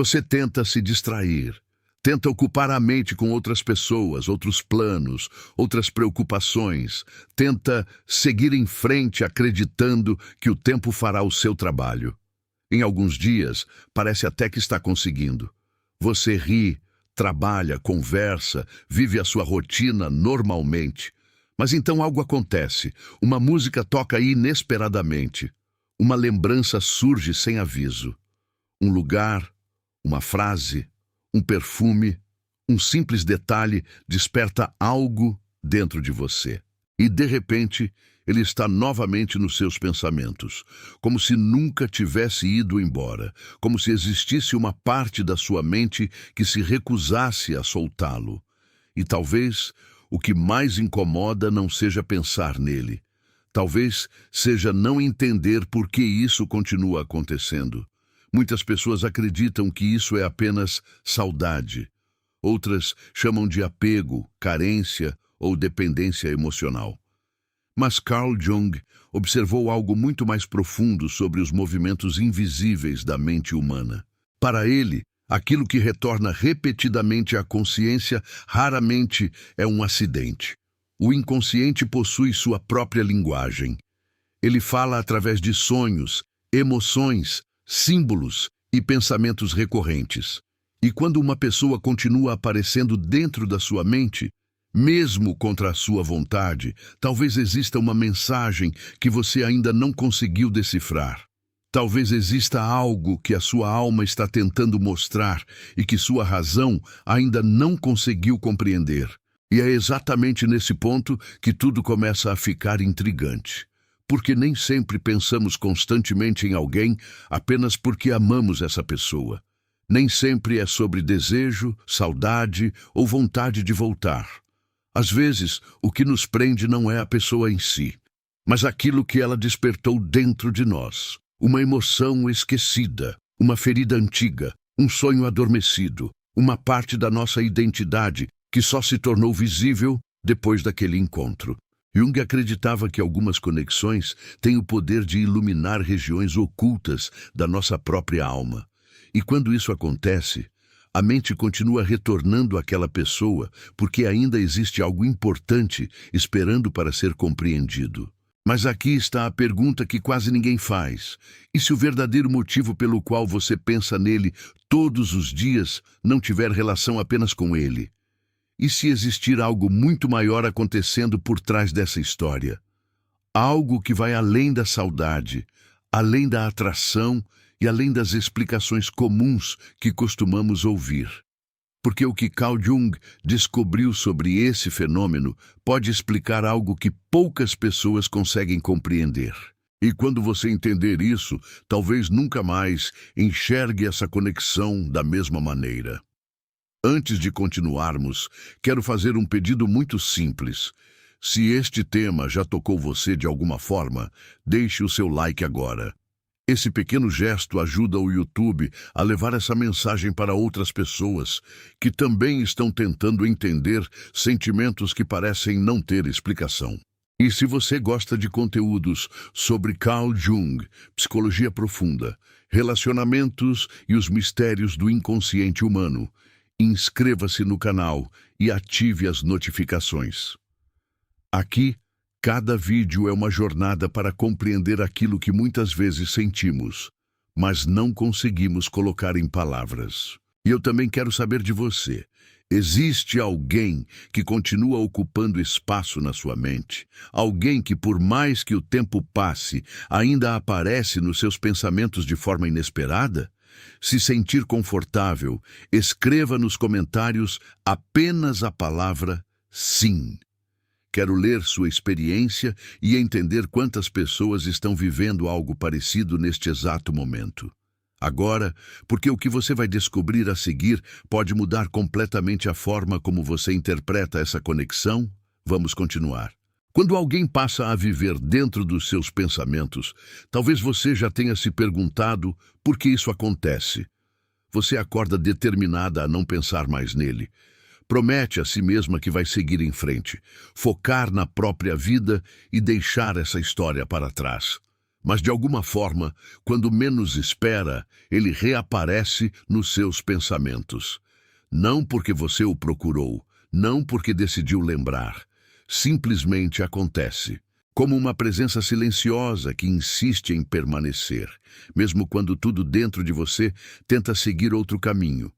Você tenta se distrair, tenta ocupar a mente com outras pessoas, outros planos, outras preocupações, tenta seguir em frente acreditando que o tempo fará o seu trabalho. Em alguns dias, parece até que está conseguindo. Você ri, trabalha, conversa, vive a sua rotina normalmente. Mas então algo acontece, uma música toca inesperadamente, uma lembrança surge sem aviso. Um lugar, uma frase, um perfume, um simples detalhe desperta algo dentro de você. E, de repente, ele está novamente nos seus pensamentos, como se nunca tivesse ido embora, como se existisse uma parte da sua mente que se recusasse a soltá-lo. E talvez o que mais incomoda não seja pensar nele. Talvez seja não entender por que isso continua acontecendo. Muitas pessoas acreditam que isso é apenas saudade. Outras chamam de apego, carência ou dependência emocional. Mas Carl Jung observou algo muito mais profundo sobre os movimentos invisíveis da mente humana. Para ele, aquilo que retorna repetidamente à consciência raramente é um acidente. O inconsciente possui sua própria linguagem. Ele fala através de sonhos, emoções, símbolos e pensamentos recorrentes. E quando uma pessoa continua aparecendo dentro da sua mente, mesmo contra a sua vontade, talvez exista uma mensagem que você ainda não conseguiu decifrar. Talvez exista algo que a sua alma está tentando mostrar e que sua razão ainda não conseguiu compreender. E é exatamente nesse ponto que tudo começa a ficar intrigante. Porque nem sempre pensamos constantemente em alguém apenas porque amamos essa pessoa. Nem sempre é sobre desejo, saudade ou vontade de voltar. Às vezes, o que nos prende não é a pessoa em si, mas aquilo que ela despertou dentro de nós. Uma emoção esquecida, uma ferida antiga, um sonho adormecido, uma parte da nossa identidade que só se tornou visível depois daquele encontro. Jung acreditava que algumas conexões têm o poder de iluminar regiões ocultas da nossa própria alma. E quando isso acontece, a mente continua retornando àquela pessoa porque ainda existe algo importante esperando para ser compreendido. Mas aqui está a pergunta que quase ninguém faz. E se o verdadeiro motivo pelo qual você pensa nele todos os dias não tiver relação apenas com ele? E se existir algo muito maior acontecendo por trás dessa história? Algo que vai além da saudade, além da atração e além das explicações comuns que costumamos ouvir. Porque o que Carl Jung descobriu sobre esse fenômeno pode explicar algo que poucas pessoas conseguem compreender. E quando você entender isso, talvez nunca mais enxergue essa conexão da mesma maneira. Antes de continuarmos, quero fazer um pedido muito simples. Se este tema já tocou você de alguma forma, deixe o seu like agora. Esse pequeno gesto ajuda o YouTube a levar essa mensagem para outras pessoas que também estão tentando entender sentimentos que parecem não ter explicação. E se você gosta de conteúdos sobre Carl Jung, psicologia profunda, relacionamentos e os mistérios do inconsciente humano, inscreva-se no canal e ative as notificações. Aqui, cada vídeo é uma jornada para compreender aquilo que muitas vezes sentimos, mas não conseguimos colocar em palavras. E eu também quero saber de você. Existe alguém que continua ocupando espaço na sua mente? Alguém que, por mais que o tempo passe, ainda aparece nos seus pensamentos de forma inesperada? Se sentir confortável, escreva nos comentários apenas a palavra sim. Quero ler sua experiência e entender quantas pessoas estão vivendo algo parecido neste exato momento. Agora, porque o que você vai descobrir a seguir pode mudar completamente a forma como você interpreta essa conexão, vamos continuar. Quando alguém passa a viver dentro dos seus pensamentos, talvez você já tenha se perguntado por que isso acontece. Você acorda determinada a não pensar mais nele. Promete a si mesma que vai seguir em frente, focar na própria vida e deixar essa história para trás. Mas de alguma forma, quando menos espera, ele reaparece nos seus pensamentos. Não porque você o procurou, não porque decidiu lembrar. Simplesmente acontece. Como uma presença silenciosa que insiste em permanecer, mesmo quando tudo dentro de você tenta seguir outro caminho.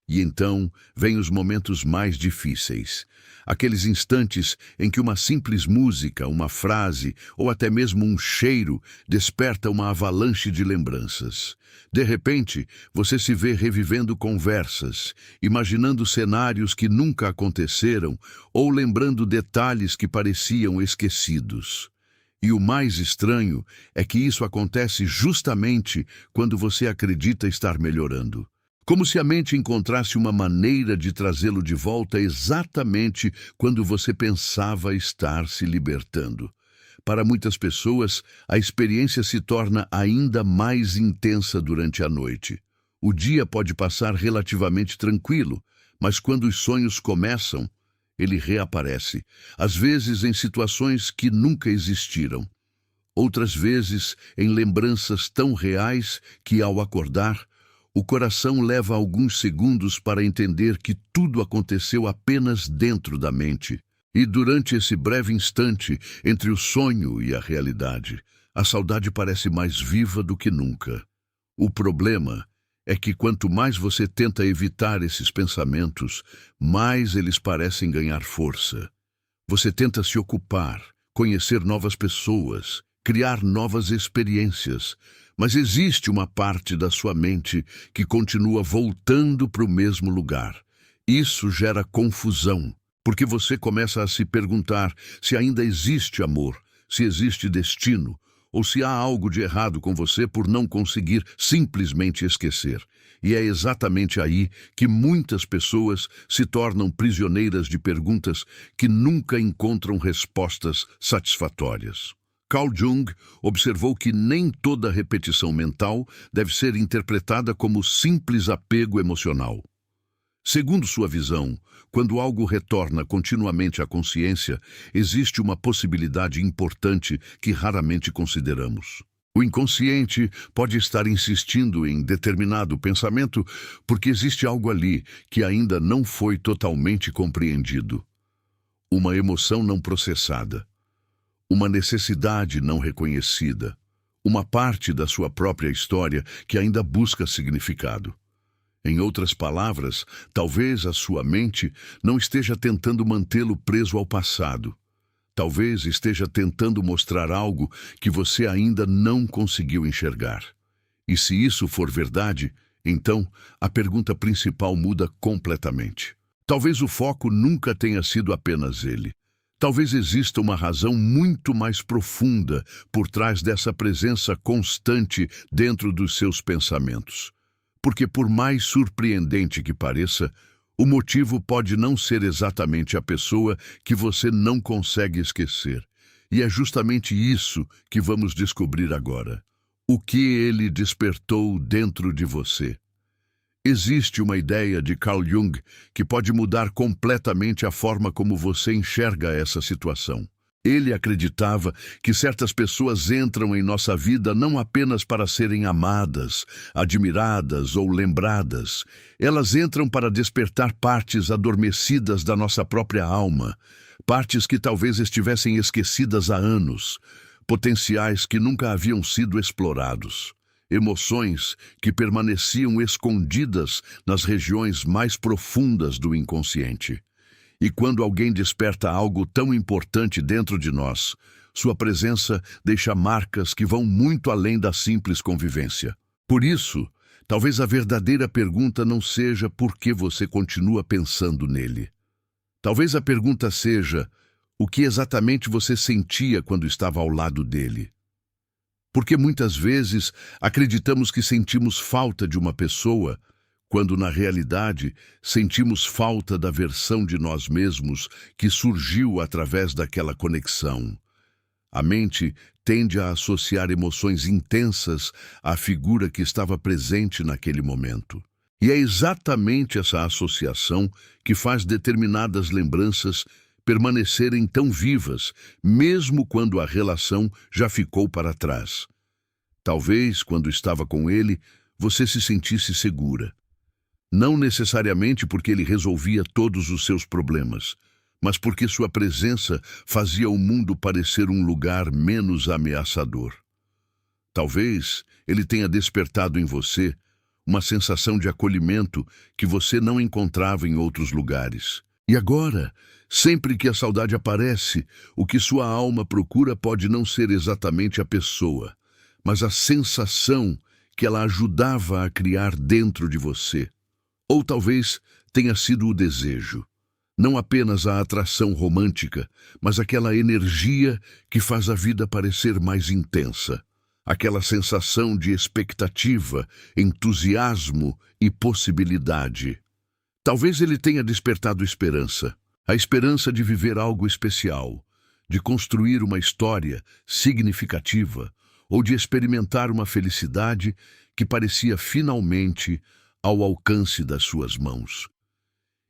E então vêm os momentos mais difíceis. Aqueles instantes em que uma simples música, uma frase ou até mesmo um cheiro desperta uma avalanche de lembranças. De repente, você se vê revivendo conversas, imaginando cenários que nunca aconteceram ou lembrando detalhes que pareciam esquecidos. E o mais estranho é que isso acontece justamente quando você acredita estar melhorando. Como se a mente encontrasse uma maneira de trazê-lo de volta exatamente quando você pensava estar se libertando. Para muitas pessoas, a experiência se torna ainda mais intensa durante a noite. O dia pode passar relativamente tranquilo, mas quando os sonhos começam, ele reaparece, às vezes em situações que nunca existiram. Outras vezes em lembranças tão reais que, ao acordar, o coração leva alguns segundos para entender que tudo aconteceu apenas dentro da mente. E durante esse breve instante, entre o sonho e a realidade, a saudade parece mais viva do que nunca. O problema é que quanto mais você tenta evitar esses pensamentos, mais eles parecem ganhar força. Você tenta se ocupar, conhecer novas pessoas, criar novas experiências, mas existe uma parte da sua mente que continua voltando para o mesmo lugar. Isso gera confusão, porque você começa a se perguntar se ainda existe amor, se existe destino, ou se há algo de errado com você por não conseguir simplesmente esquecer. E é exatamente aí que muitas pessoas se tornam prisioneiras de perguntas que nunca encontram respostas satisfatórias. Carl Jung observou que nem toda repetição mental deve ser interpretada como simples apego emocional. Segundo sua visão, quando algo retorna continuamente à consciência, existe uma possibilidade importante que raramente consideramos. O inconsciente pode estar insistindo em determinado pensamento porque existe algo ali que ainda não foi totalmente compreendido. Uma emoção não processada. Uma necessidade não reconhecida, uma parte da sua própria história que ainda busca significado. Em outras palavras, talvez a sua mente não esteja tentando mantê-lo preso ao passado. Talvez esteja tentando mostrar algo que você ainda não conseguiu enxergar. E se isso for verdade, então a pergunta principal muda completamente. Talvez o foco nunca tenha sido apenas ele. Talvez exista uma razão muito mais profunda por trás dessa presença constante dentro dos seus pensamentos. Porque por mais surpreendente que pareça, o motivo pode não ser exatamente a pessoa que você não consegue esquecer. E é justamente isso que vamos descobrir agora. O que ele despertou dentro de você. Existe uma ideia de Carl Jung que pode mudar completamente a forma como você enxerga essa situação. Ele acreditava que certas pessoas entram em nossa vida não apenas para serem amadas, admiradas ou lembradas. Elas entram para despertar partes adormecidas da nossa própria alma, partes que talvez estivessem esquecidas há anos, potenciais que nunca haviam sido explorados. Emoções que permaneciam escondidas nas regiões mais profundas do inconsciente. E quando alguém desperta algo tão importante dentro de nós, sua presença deixa marcas que vão muito além da simples convivência. Por isso, talvez a verdadeira pergunta não seja por que você continua pensando nele. Talvez a pergunta seja o que exatamente você sentia quando estava ao lado dele. Porque muitas vezes acreditamos que sentimos falta de uma pessoa, quando na realidade sentimos falta da versão de nós mesmos que surgiu através daquela conexão. A mente tende a associar emoções intensas à figura que estava presente naquele momento. E é exatamente essa associação que faz determinadas lembranças permanecerem tão vivas, mesmo quando a relação já ficou para trás. Talvez, quando estava com ele, você se sentisse segura. Não necessariamente porque ele resolvia todos os seus problemas, mas porque sua presença fazia o mundo parecer um lugar menos ameaçador. Talvez ele tenha despertado em você uma sensação de acolhimento que você não encontrava em outros lugares. E agora, sempre que a saudade aparece, o que sua alma procura pode não ser exatamente a pessoa, mas a sensação que ela ajudava a criar dentro de você. Ou talvez tenha sido o desejo. Não apenas a atração romântica, mas aquela energia que faz a vida parecer mais intensa. Aquela sensação de expectativa, entusiasmo e possibilidade. Talvez ele tenha despertado esperança. A esperança de viver algo especial, de construir uma história significativa ou de experimentar uma felicidade que parecia finalmente ao alcance das suas mãos.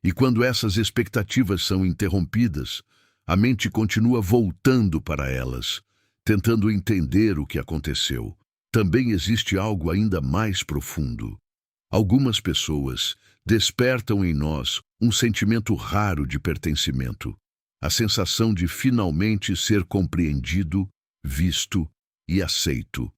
E quando essas expectativas são interrompidas, a mente continua voltando para elas, tentando entender o que aconteceu. Também existe algo ainda mais profundo. Algumas pessoas despertam em nós um sentimento raro de pertencimento, a sensação de finalmente ser compreendido, visto e aceito.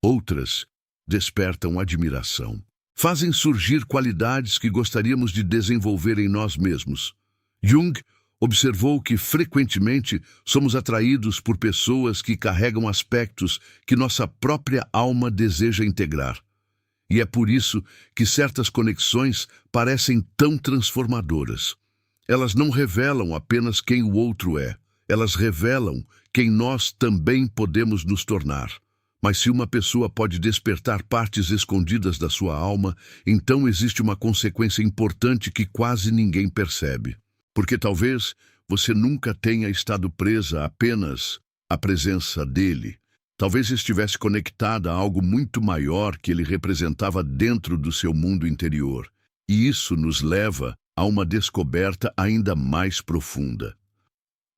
Outras despertam admiração. Fazem surgir qualidades que gostaríamos de desenvolver em nós mesmos. Jung observou que, frequentemente, somos atraídos por pessoas que carregam aspectos que nossa própria alma deseja integrar. E é por isso que certas conexões parecem tão transformadoras. Elas não revelam apenas quem o outro é, elas revelam quem nós também podemos nos tornar. Mas se uma pessoa pode despertar partes escondidas da sua alma, então existe uma consequência importante que quase ninguém percebe. Porque talvez você nunca tenha estado presa apenas à presença dele. Talvez estivesse conectada a algo muito maior que ele representava dentro do seu mundo interior. E isso nos leva a uma descoberta ainda mais profunda.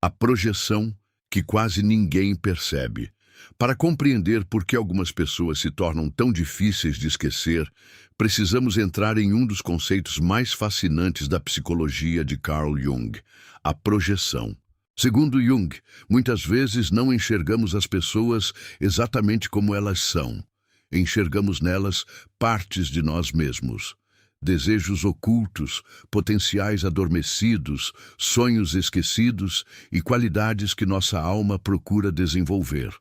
A projeção que quase ninguém percebe. Para compreender por que algumas pessoas se tornam tão difíceis de esquecer, precisamos entrar em um dos conceitos mais fascinantes da psicologia de Carl Jung, a projeção. Segundo Jung, muitas vezes não enxergamos as pessoas exatamente como elas são. Enxergamos nelas partes de nós mesmos. Desejos ocultos, potenciais adormecidos, sonhos esquecidos e qualidades que nossa alma procura desenvolver.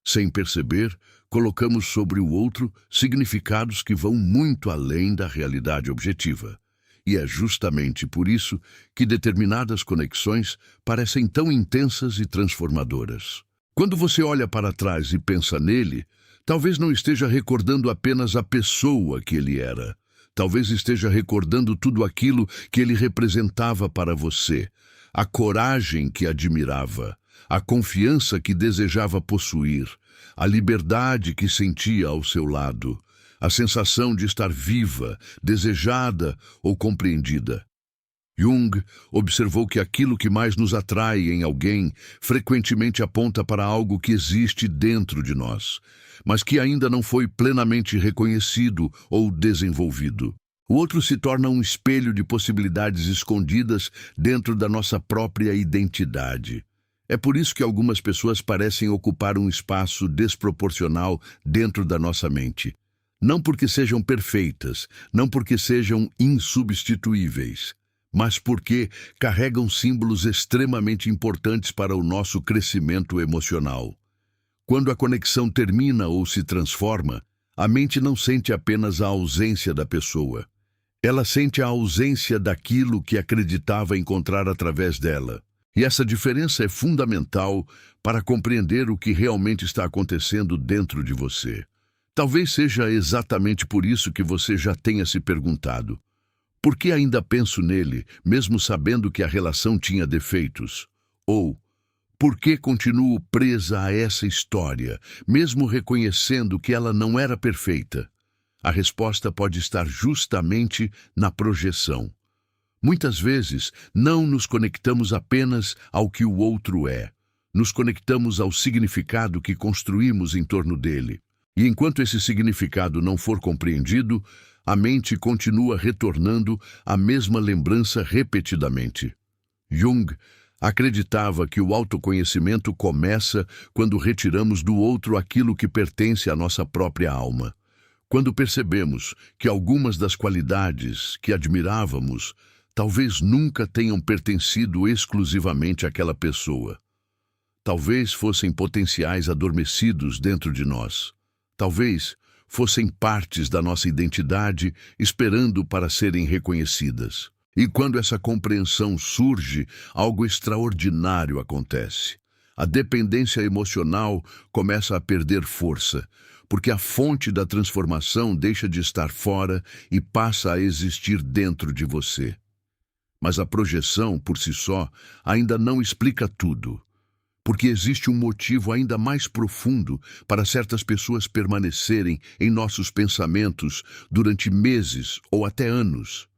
Sem perceber, colocamos sobre o outro significados que vão muito além da realidade objetiva. E é justamente por isso que determinadas conexões parecem tão intensas e transformadoras. Quando você olha para trás e pensa nele, talvez não esteja recordando apenas a pessoa que ele era. Talvez esteja recordando tudo aquilo que ele representava para você, a coragem que admirava, a confiança que desejava possuir, a liberdade que sentia ao seu lado, a sensação de estar viva, desejada ou compreendida. Jung observou que aquilo que mais nos atrai em alguém frequentemente aponta para algo que existe dentro de nós, mas que ainda não foi plenamente reconhecido ou desenvolvido. O outro se torna um espelho de possibilidades escondidas dentro da nossa própria identidade. É por isso que algumas pessoas parecem ocupar um espaço desproporcional dentro da nossa mente. Não porque sejam perfeitas, não porque sejam insubstituíveis, mas porque carregam símbolos extremamente importantes para o nosso crescimento emocional. Quando a conexão termina ou se transforma, a mente não sente apenas a ausência da pessoa. Ela sente a ausência daquilo que acreditava encontrar através dela. E essa diferença é fundamental para compreender o que realmente está acontecendo dentro de você. Talvez seja exatamente por isso que você já tenha se perguntado: por que ainda penso nele, mesmo sabendo que a relação tinha defeitos? Ou, por que continuo presa a essa história, mesmo reconhecendo que ela não era perfeita? A resposta pode estar justamente na projeção. Muitas vezes, não nos conectamos apenas ao que o outro é. Nos conectamos ao significado que construímos em torno dele. E enquanto esse significado não for compreendido, a mente continua retornando à mesma lembrança repetidamente. Jung acreditava que o autoconhecimento começa quando retiramos do outro aquilo que pertence à nossa própria alma. Quando percebemos que algumas das qualidades que admirávamos talvez nunca tenham pertencido exclusivamente àquela pessoa. Talvez fossem potenciais adormecidos dentro de nós. Talvez fossem partes da nossa identidade esperando para serem reconhecidas. E quando essa compreensão surge, algo extraordinário acontece. A dependência emocional começa a perder força, porque a fonte da transformação deixa de estar fora e passa a existir dentro de você. Mas a projeção, por si só, ainda não explica tudo, porque existe um motivo ainda mais profundo para certas pessoas permanecerem em nossos pensamentos durante meses ou até anos.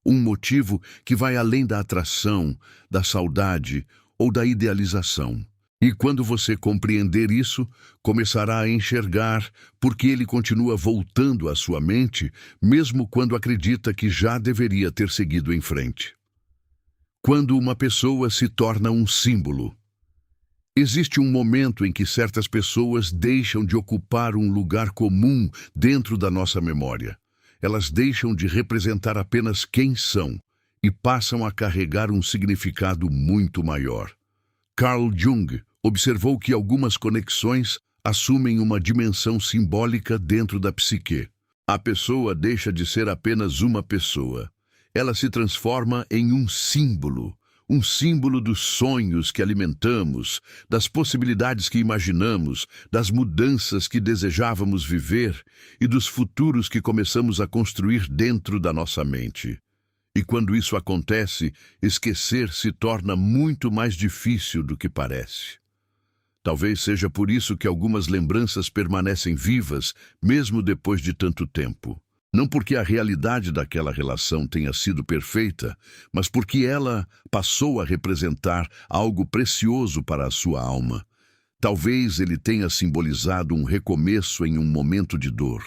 Um motivo que vai além da atração, da saudade ou da idealização. E quando você compreender isso, começará a enxergar por que ele continua voltando à sua mente, mesmo quando acredita que já deveria ter seguido em frente. Quando uma pessoa se torna um símbolo. Existe um momento em que certas pessoas deixam de ocupar um lugar comum dentro da nossa memória. Elas deixam de representar apenas quem são e passam a carregar um significado muito maior. Carl Jung observou que algumas conexões assumem uma dimensão simbólica dentro da psique. A pessoa deixa de ser apenas uma pessoa. Ela se transforma em um símbolo dos sonhos que alimentamos, das possibilidades que imaginamos, das mudanças que desejávamos viver e dos futuros que começamos a construir dentro da nossa mente. E quando isso acontece, esquecer se torna muito mais difícil do que parece. Talvez seja por isso que algumas lembranças permanecem vivas, mesmo depois de tanto tempo. Não porque a realidade daquela relação tenha sido perfeita, mas porque ela passou a representar algo precioso para a sua alma. Talvez ele tenha simbolizado um recomeço em um momento de dor.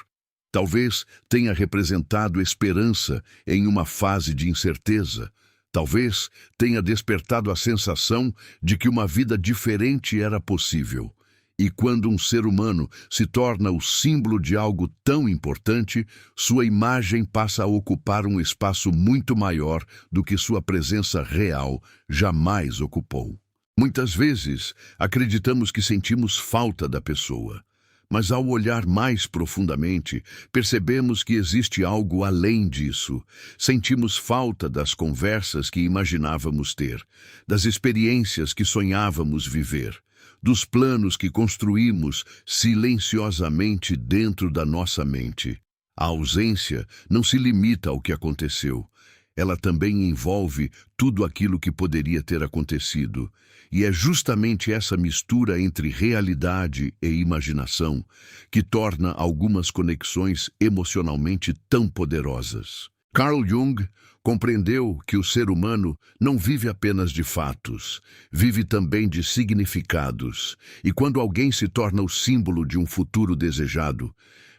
Talvez tenha representado esperança em uma fase de incerteza. Talvez tenha despertado a sensação de que uma vida diferente era possível. E quando um ser humano se torna o símbolo de algo tão importante, sua imagem passa a ocupar um espaço muito maior do que sua presença real jamais ocupou. Muitas vezes, acreditamos que sentimos falta da pessoa, mas ao olhar mais profundamente, percebemos que existe algo além disso. Sentimos falta das conversas que imaginávamos ter, das experiências que sonhávamos viver, dos planos que construímos silenciosamente dentro da nossa mente. A ausência não se limita ao que aconteceu. Ela também envolve tudo aquilo que poderia ter acontecido. E é justamente essa mistura entre realidade e imaginação que torna algumas conexões emocionalmente tão poderosas. Carl Jung compreendeu que o ser humano não vive apenas de fatos, vive também de significados. E quando alguém se torna o símbolo de um futuro desejado,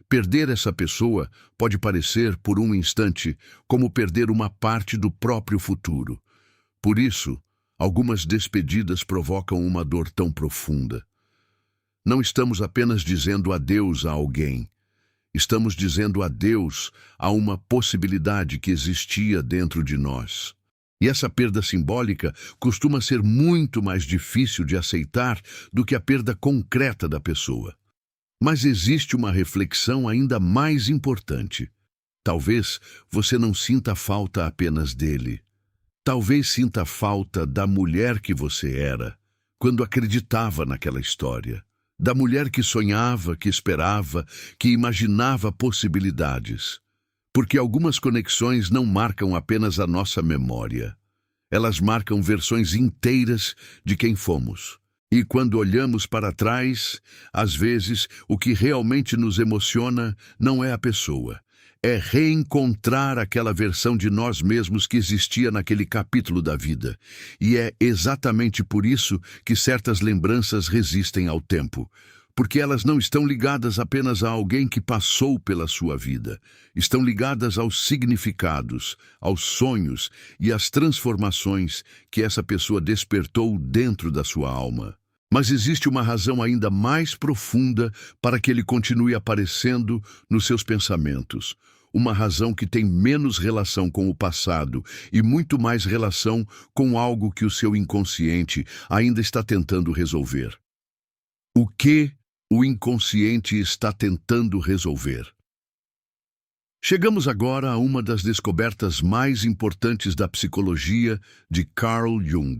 perder essa pessoa pode parecer, por um instante, como perder uma parte do próprio futuro. Por isso, algumas despedidas provocam uma dor tão profunda. Não estamos apenas dizendo adeus a alguém. Estamos dizendo adeus a uma possibilidade que existia dentro de nós. E essa perda simbólica costuma ser muito mais difícil de aceitar do que a perda concreta da pessoa. Mas existe uma reflexão ainda mais importante. Talvez você não sinta falta apenas dele. Talvez sinta falta da mulher que você era, quando acreditava naquela história. Da mulher que sonhava, que esperava, que imaginava possibilidades. Porque algumas conexões não marcam apenas a nossa memória. Elas marcam versões inteiras de quem fomos. E quando olhamos para trás, às vezes, o que realmente nos emociona não é a pessoa. É reencontrar aquela versão de nós mesmos que existia naquele capítulo da vida. E é exatamente por isso que certas lembranças resistem ao tempo. porque elas não estão ligadas apenas a alguém que passou pela sua vida. Estão ligadas aos significados, aos sonhos e às transformações que essa pessoa despertou dentro da sua alma. Mas existe uma razão ainda mais profunda para que ele continue aparecendo nos seus pensamentos. Uma razão que tem menos relação com o passado e muito mais relação com algo que o seu inconsciente ainda está tentando resolver. O que o inconsciente está tentando resolver? Chegamos agora a uma das descobertas mais importantes da psicologia de Carl Jung.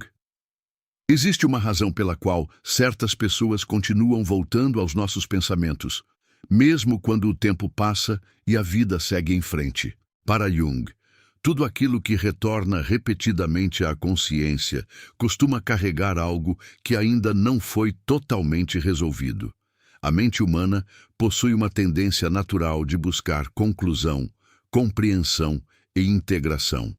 Existe uma razão pela qual certas pessoas continuam voltando aos nossos pensamentos, mesmo quando o tempo passa e a vida segue em frente. Para Jung, tudo aquilo que retorna repetidamente à consciência costuma carregar algo que ainda não foi totalmente resolvido. A mente humana possui uma tendência natural de buscar conclusão, compreensão e integração.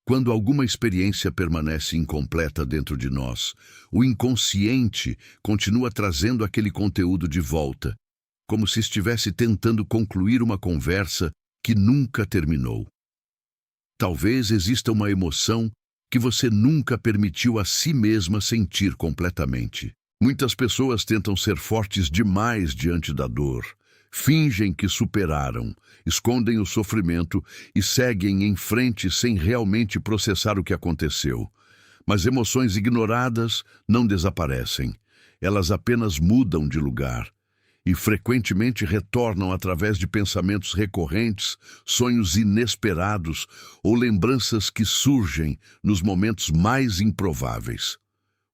Quando alguma experiência permanece incompleta dentro de nós, o inconsciente continua trazendo aquele conteúdo de volta, como se estivesse tentando concluir uma conversa que nunca terminou. Talvez exista uma emoção que você nunca permitiu a si mesma sentir completamente. Muitas pessoas tentam ser fortes demais diante da dor, fingem que superaram, escondem o sofrimento e seguem em frente sem realmente processar o que aconteceu. Mas emoções ignoradas não desaparecem, elas apenas mudam de lugar e frequentemente retornam através de pensamentos recorrentes, sonhos inesperados ou lembranças que surgem nos momentos mais improváveis.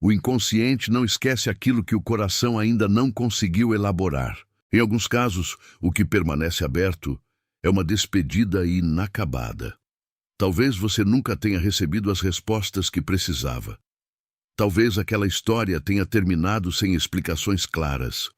O inconsciente não esquece aquilo que o coração ainda não conseguiu elaborar. Em alguns casos, o que permanece aberto é uma despedida inacabada. Talvez você nunca tenha recebido as respostas que precisava. Talvez aquela história tenha terminado sem explicações claras.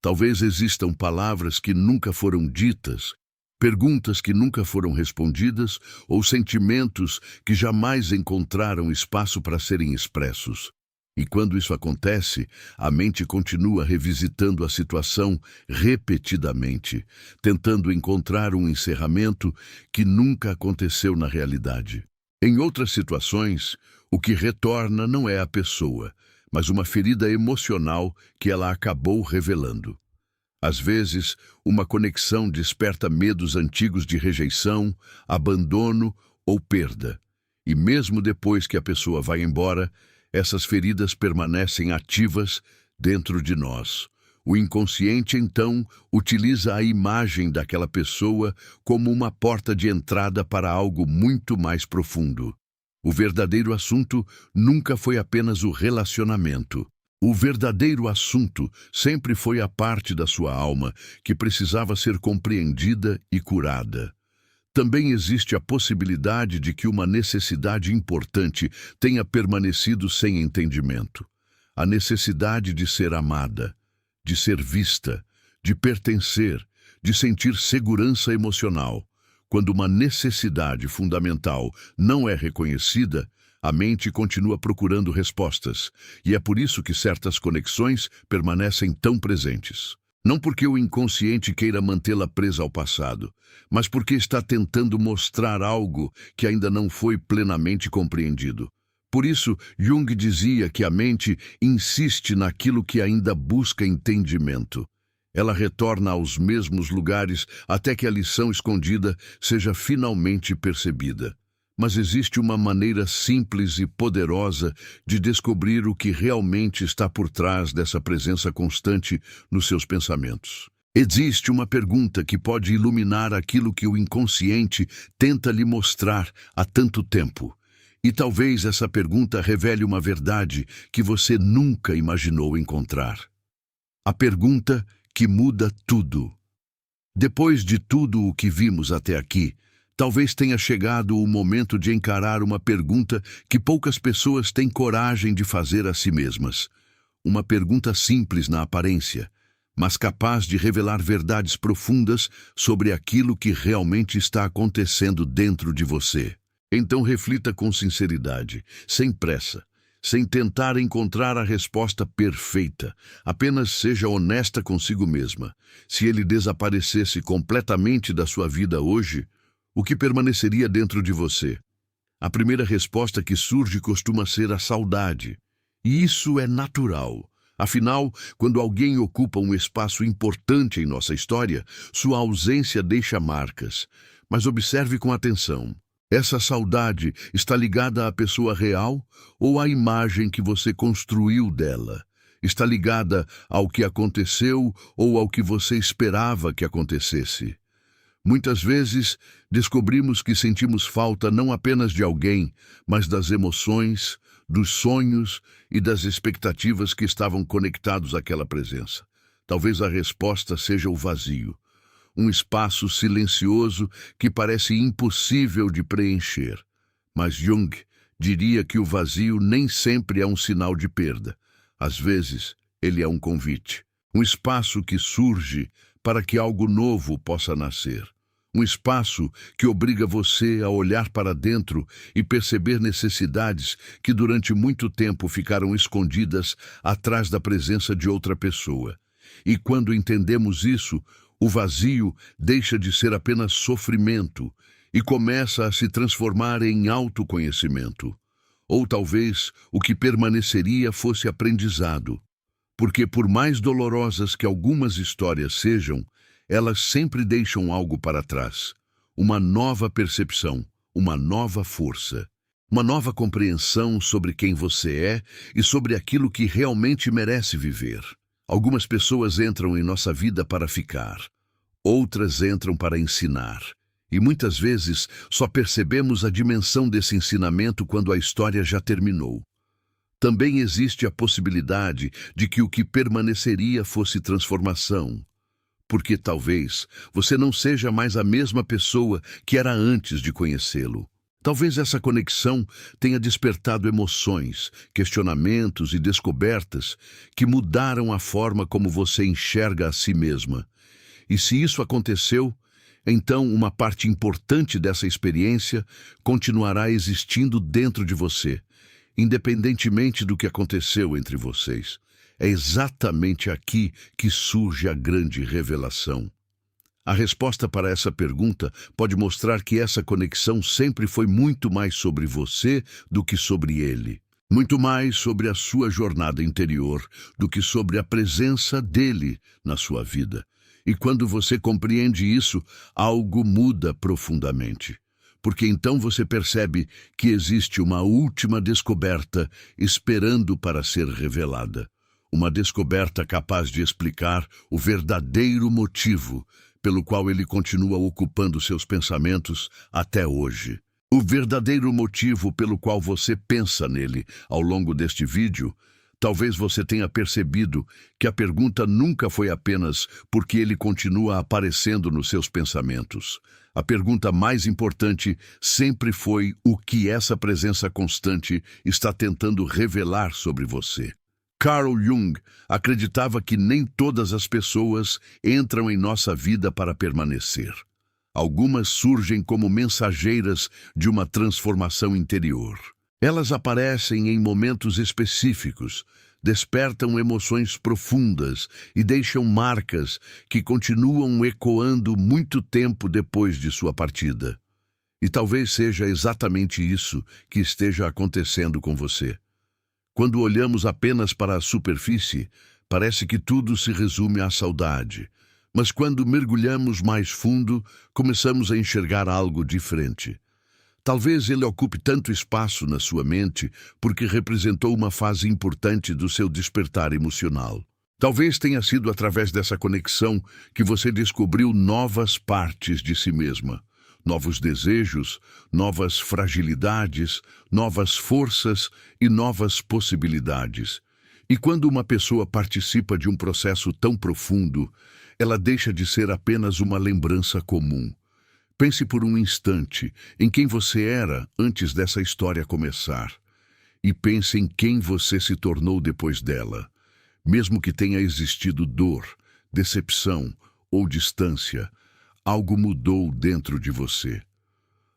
Talvez existam palavras que nunca foram ditas, perguntas que nunca foram respondidas ou sentimentos que jamais encontraram espaço para serem expressos. E quando isso acontece, a mente continua revisitando a situação repetidamente, tentando encontrar um encerramento que nunca aconteceu na realidade. Em outras situações, o que retorna não é a pessoa, mas uma ferida emocional que ela acabou revelando. Às vezes, uma conexão desperta medos antigos de rejeição, abandono ou perda. E mesmo depois que a pessoa vai embora, essas feridas permanecem ativas dentro de nós. O inconsciente, então, utiliza a imagem daquela pessoa como uma porta de entrada para algo muito mais profundo. O verdadeiro assunto nunca foi apenas o relacionamento. O verdadeiro assunto sempre foi a parte da sua alma que precisava ser compreendida e curada. Também existe a possibilidade de que uma necessidade importante tenha permanecido sem entendimento. A necessidade de ser amada, de ser vista, de pertencer, de sentir segurança emocional. Quando uma necessidade fundamental não é reconhecida, a mente continua procurando respostas, e é por isso que certas conexões permanecem tão presentes. Não porque o inconsciente queira mantê-la presa ao passado, mas porque está tentando mostrar algo que ainda não foi plenamente compreendido. Por isso, Jung dizia que a mente insiste naquilo que ainda busca entendimento. Ela retorna aos mesmos lugares até que a lição escondida seja finalmente percebida. Mas existe uma maneira simples e poderosa de descobrir o que realmente está por trás dessa presença constante nos seus pensamentos. Existe uma pergunta que pode iluminar aquilo que o inconsciente tenta lhe mostrar há tanto tempo. E talvez essa pergunta revele uma verdade que você nunca imaginou encontrar. A pergunta que muda tudo. Depois de tudo o que vimos até aqui, talvez tenha chegado o momento de encarar uma pergunta que poucas pessoas têm coragem de fazer a si mesmas. Uma pergunta simples na aparência, mas capaz de revelar verdades profundas sobre aquilo que realmente está acontecendo dentro de você. Então reflita com sinceridade, sem pressa, sem tentar encontrar a resposta perfeita. Apenas seja honesta consigo mesma. Se ele desaparecesse completamente da sua vida hoje, o que permaneceria dentro de você? A primeira resposta que surge costuma ser a saudade. E isso é natural. Afinal, quando alguém ocupa um espaço importante em nossa história, sua ausência deixa marcas. Mas observe com atenção. Essa saudade está ligada à pessoa real ou à imagem que você construiu dela? Está ligada ao que aconteceu ou ao que você esperava que acontecesse? Muitas vezes, descobrimos que sentimos falta não apenas de alguém, mas das emoções, dos sonhos e das expectativas que estavam conectados àquela presença. Talvez a resposta seja o vazio, um espaço silencioso que parece impossível de preencher. Mas Jung diria que o vazio nem sempre é um sinal de perda. Às vezes, ele é um convite, um espaço que surge para que algo novo possa nascer. Um espaço que obriga você a olhar para dentro e perceber necessidades que durante muito tempo ficaram escondidas atrás da presença de outra pessoa. E quando entendemos isso, o vazio deixa de ser apenas sofrimento e começa a se transformar em autoconhecimento. Ou talvez o que permaneceria fosse aprendizado. Porque por mais dolorosas que algumas histórias sejam, elas sempre deixam algo para trás. Uma nova percepção, uma nova força, uma nova compreensão sobre quem você é e sobre aquilo que realmente merece viver. Algumas pessoas entram em nossa vida para ficar, outras entram para ensinar. E muitas vezes só percebemos a dimensão desse ensinamento quando a história já terminou. Também existe a possibilidade de que o que permaneceria fosse transformação. Porque talvez você não seja mais a mesma pessoa que era antes de conhecê-lo. Talvez essa conexão tenha despertado emoções, questionamentos e descobertas que mudaram a forma como você enxerga a si mesma. E se isso aconteceu, então uma parte importante dessa experiência continuará existindo dentro de você, independentemente do que aconteceu entre vocês. É exatamente aqui que surge a grande revelação. A resposta para essa pergunta pode mostrar que essa conexão sempre foi muito mais sobre você do que sobre ele. Muito mais sobre a sua jornada interior do que sobre a presença dele na sua vida. E quando você compreende isso, algo muda profundamente. Porque então você percebe que existe uma última descoberta esperando para ser revelada. Uma descoberta capaz de explicar o verdadeiro motivo pelo qual ele continua ocupando seus pensamentos até hoje. O verdadeiro motivo pelo qual você pensa nele ao longo deste vídeo, talvez você tenha percebido que a pergunta nunca foi apenas porque ele continua aparecendo nos seus pensamentos. A pergunta mais importante sempre foi o que essa presença constante está tentando revelar sobre você. Carl Jung acreditava que nem todas as pessoas entram em nossa vida para permanecer. Algumas surgem como mensageiras de uma transformação interior. Elas aparecem em momentos específicos, despertam emoções profundas e deixam marcas que continuam ecoando muito tempo depois de sua partida. E talvez seja exatamente isso que esteja acontecendo com você. Quando olhamos apenas para a superfície, parece que tudo se resume à saudade. Mas quando mergulhamos mais fundo, começamos a enxergar algo diferente. Talvez ele ocupe tanto espaço na sua mente porque representou uma fase importante do seu despertar emocional. Talvez tenha sido através dessa conexão que você descobriu novas partes de si mesma. Novos desejos, novas fragilidades, novas forças e novas possibilidades. E quando uma pessoa participa de um processo tão profundo, ela deixa de ser apenas uma lembrança comum. Pense por um instante em quem você era antes dessa história começar. E pense em quem você se tornou depois dela. Mesmo que tenha existido dor, decepção ou distância, algo mudou dentro de você.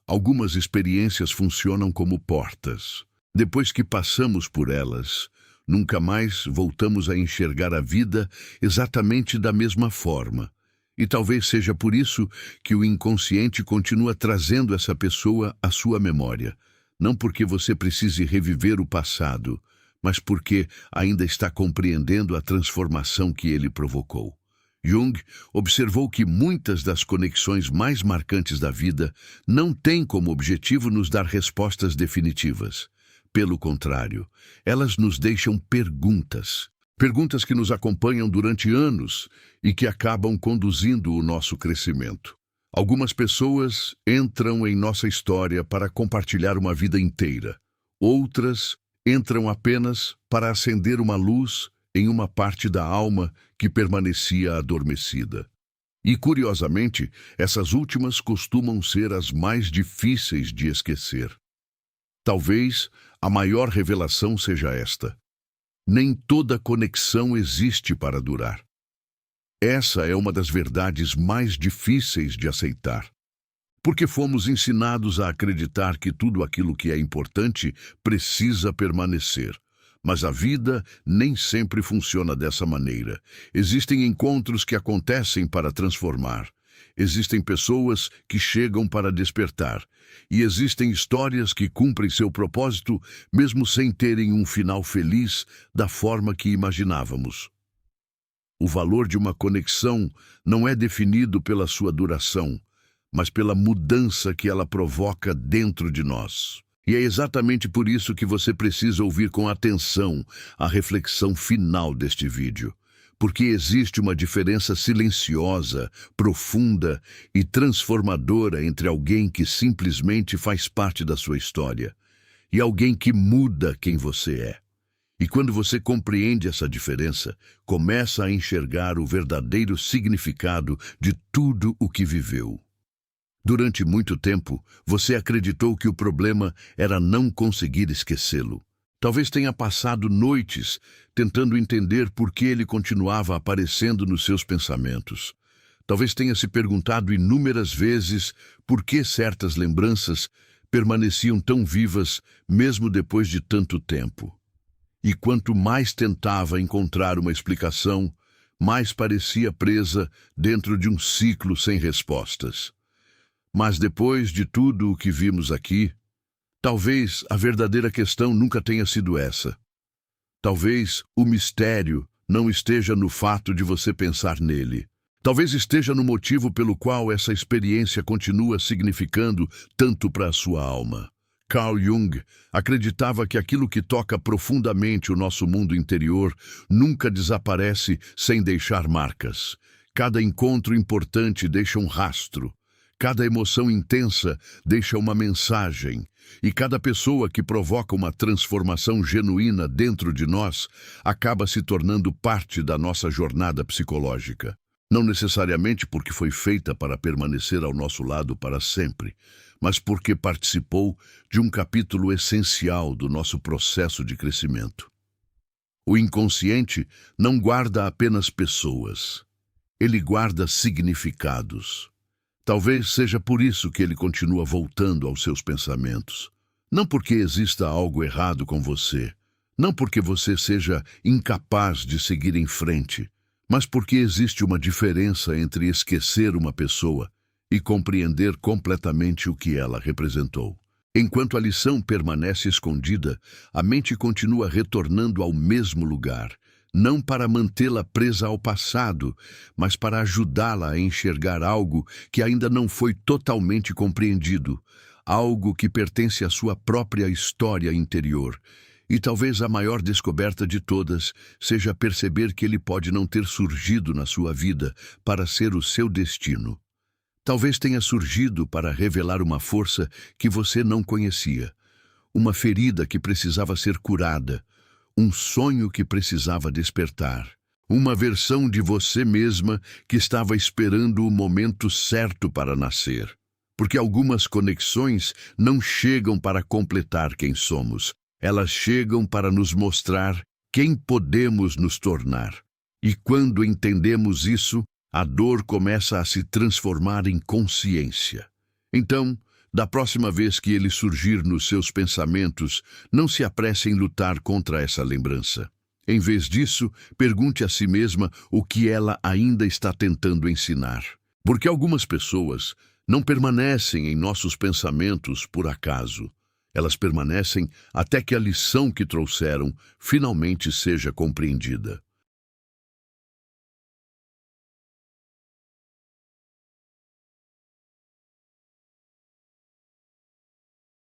Algumas experiências funcionam como portas. Depois que passamos por elas, nunca mais voltamos a enxergar a vida exatamente da mesma forma. E talvez seja por isso que o inconsciente continua trazendo essa pessoa à sua memória. Não porque você precise reviver o passado, mas porque ainda está compreendendo a transformação que ele provocou. Jung observou que muitas das conexões mais marcantes da vida não têm como objetivo nos dar respostas definitivas. Pelo contrário, elas nos deixam perguntas. Perguntas que nos acompanham durante anos e que acabam conduzindo o nosso crescimento. Algumas pessoas entram em nossa história para compartilhar uma vida inteira. Outras entram apenas para acender uma luz em uma parte da alma que permanecia adormecida. E, curiosamente, essas últimas costumam ser as mais difíceis de esquecer. Talvez a maior revelação seja esta: nem toda conexão existe para durar. Essa é uma das verdades mais difíceis de aceitar, porque fomos ensinados a acreditar que tudo aquilo que é importante precisa permanecer. Mas a vida nem sempre funciona dessa maneira. Existem encontros que acontecem para transformar. Existem pessoas que chegam para despertar. E existem histórias que cumprem seu propósito mesmo sem terem um final feliz da forma que imaginávamos. O valor de uma conexão não é definido pela sua duração, mas pela mudança que ela provoca dentro de nós. E é exatamente por isso que você precisa ouvir com atenção a reflexão final deste vídeo. Porque existe uma diferença silenciosa, profunda e transformadora entre alguém que simplesmente faz parte da sua história e alguém que muda quem você é. E quando você compreende essa diferença, começa a enxergar o verdadeiro significado de tudo o que viveu. Durante muito tempo, você acreditou que o problema era não conseguir esquecê-lo. Talvez tenha passado noites tentando entender por que ele continuava aparecendo nos seus pensamentos. Talvez tenha se perguntado inúmeras vezes por que certas lembranças permaneciam tão vivas mesmo depois de tanto tempo. E quanto mais tentava encontrar uma explicação, mais parecia presa dentro de um ciclo sem respostas. Mas depois de tudo o que vimos aqui, talvez a verdadeira questão nunca tenha sido essa. Talvez o mistério não esteja no fato de você pensar nele. Talvez esteja no motivo pelo qual essa experiência continua significando tanto para a sua alma. Carl Jung acreditava que aquilo que toca profundamente o nosso mundo interior nunca desaparece sem deixar marcas. Cada encontro importante deixa um rastro. Cada emoção intensa deixa uma mensagem, e cada pessoa que provoca uma transformação genuína dentro de nós acaba se tornando parte da nossa jornada psicológica. Não necessariamente porque foi feita para permanecer ao nosso lado para sempre, mas porque participou de um capítulo essencial do nosso processo de crescimento. O inconsciente não guarda apenas pessoas, ele guarda significados. Talvez seja por isso que ele continua voltando aos seus pensamentos. Não porque exista algo errado com você, não porque você seja incapaz de seguir em frente, mas porque existe uma diferença entre esquecer uma pessoa e compreender completamente o que ela representou. Enquanto a lição permanece escondida, a mente continua retornando ao mesmo lugar, não para mantê-la presa ao passado, mas para ajudá-la a enxergar algo que ainda não foi totalmente compreendido, algo que pertence à sua própria história interior. E talvez a maior descoberta de todas seja perceber que ele pode não ter surgido na sua vida para ser o seu destino. Talvez tenha surgido para revelar uma força que você não conhecia, uma ferida que precisava ser curada, um sonho que precisava despertar, uma versão de você mesma que estava esperando o momento certo para nascer. Porque algumas conexões não chegam para completar quem somos, elas chegam para nos mostrar quem podemos nos tornar. E quando entendemos isso, a dor começa a se transformar em consciência. Então, Da próxima vez que ele surgir nos seus pensamentos, não se apresse em lutar contra essa lembrança. Em vez disso, pergunte a si mesma o que ela ainda está tentando ensinar. Porque algumas pessoas não permanecem em nossos pensamentos por acaso. Elas permanecem até que a lição que trouxeram finalmente seja compreendida.